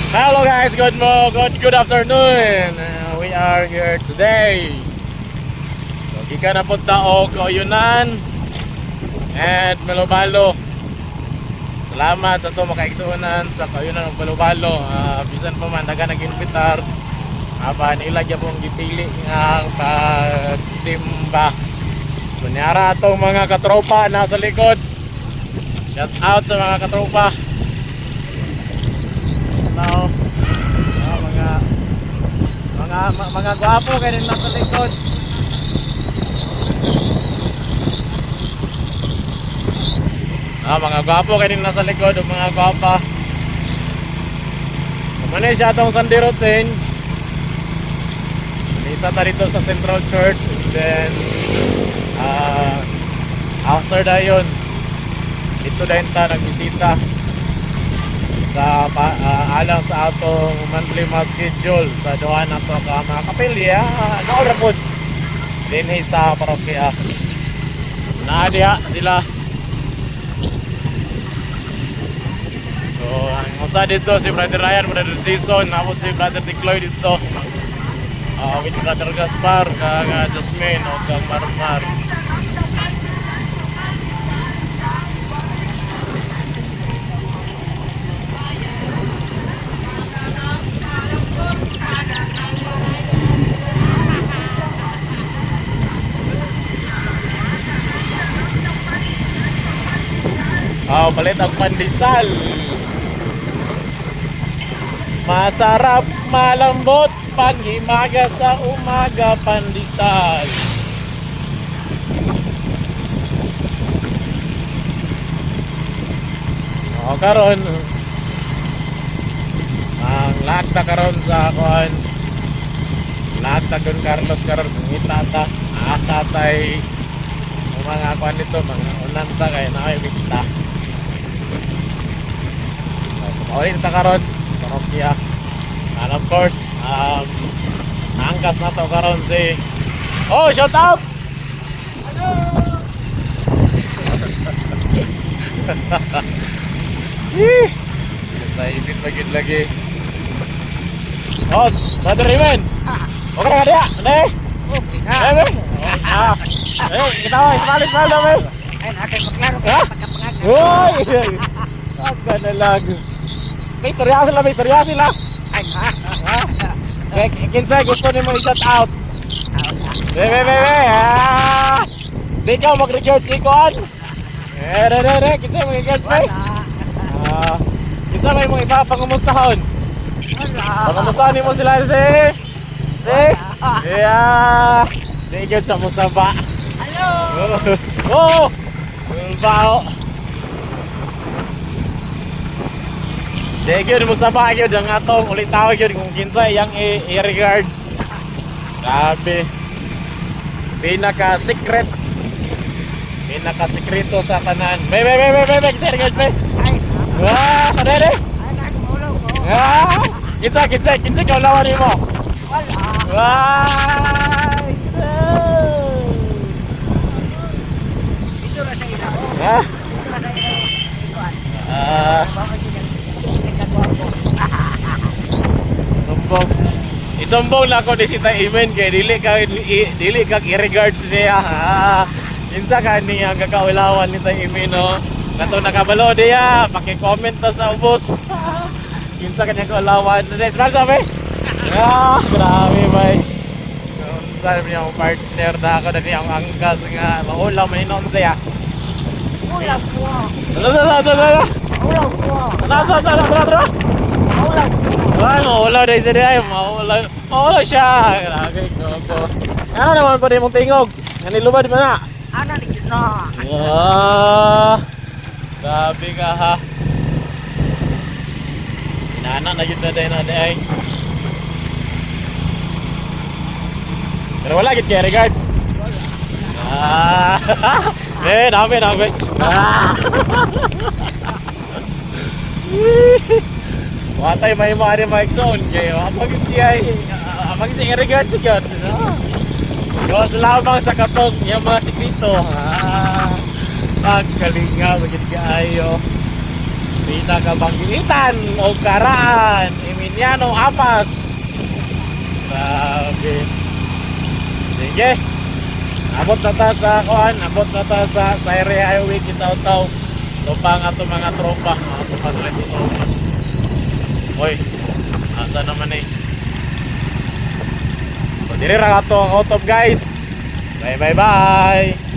Hello guys, good afternoon. We are here today. So, gikan na punta og Oyunan and Balobalo. Salamat sa to makaigsuonan sa Oyunan ug Balobalo. Bisan pa man daga nag-invitar. Aban ila gyud pong gipili nga pagsimba. Kunyara atong mga katropa nasa likod. Shout out sa mga katropa. Now, mga gwapo kayo din nasa likod. Mga gwapo kayo din nasa likod o mga gwapa. So Malaysia itong Sunday routine. Isa ta dito sa Central Church, and then after da yun dito dahil ta nagbisita sa alang sa atong monthly mass schedule sa doha na to ka mga kapilya naura po din sa parokya. So naadiha sila. So ang usa dito si Brother Ryan, Brother Jason, napot si Brother Ticloy dito. With Brother Gaspar, kang Jasmine o kang Marmar. Palit ang pandesal. Masarap, malambot, panghimaga sa umaga, pandesal. Karon ang lakta karon sa kuan. Lakta Don Carlos karon ngitata asa tay mga kuan dito, mga unanta kay naay vista. So maulit ta karon parokya. And of course, naangkas na to karon si shout out! Excited lagi. Brother Raymond! Okay ka diya? Ano ketawa, smile na men! Ay, natin maklaro ka, pagkapangaga. Uy! Aga na lang. May istorya sila. Ay, Kinsay gusto ni mo i-shout out. Bebe. Di ka mag-record si Kuan. Kinsay mo i-record mo. Kinsay mo ipapangumustahon. Pangumustahan ni mo sila si. Yeah. Di ka sa musaba. hello! Bao. Dahil mo sa bagyo, ang atong ulit tawag yun kung kinsay yung i-regards. Grabe. Pinaka-sekreto sa kanan. Bebe, kinsay regards, be. Kadere. Ay, nagmulaw ko. Kinsay kaulawan ni mo. Wala. Ito na sa ilaw. Isumbong na ako ni Sita Imen kay dili kag i-regards niya. Kinsa ka niya kakaulawan ni Sita Imen no. Katong nakabalo diya, paki-comment na sa ubos. Kinsa ka niya kaulawan. Smile sabi. Grabe bay. Kinsa niya ang partner na ako na niya ang angkas nga maulaw man inon siya. Ulam ko. Sa. Ulam ko. Tara. Maulaw na isa niya. Maulaw siya. Grabe ko. Ano naman pa rin mong tingog? Nanilubad mo na. Ana ni na. Grabe ka ha. Inaanak na yun na day. Pero wala git kaya regards. Dami. Watay may maari Mike Zone kayo. Amagin siya i-regards yun. Gawas lamang sa katong yung mga sikrito. Pagkalinga, bagit kaayo. Pinakabanggitan o karaan. Piano Apas. Grabe. Sige. Abot na ta sa kuan, abot na ta sa area highway Kitaw-Taw. Tupang ato mga tropa, mga tropa sa Letos Omas. Hoy, asa naman eh. So dire ra ato ang auto guys. Bye bye bye.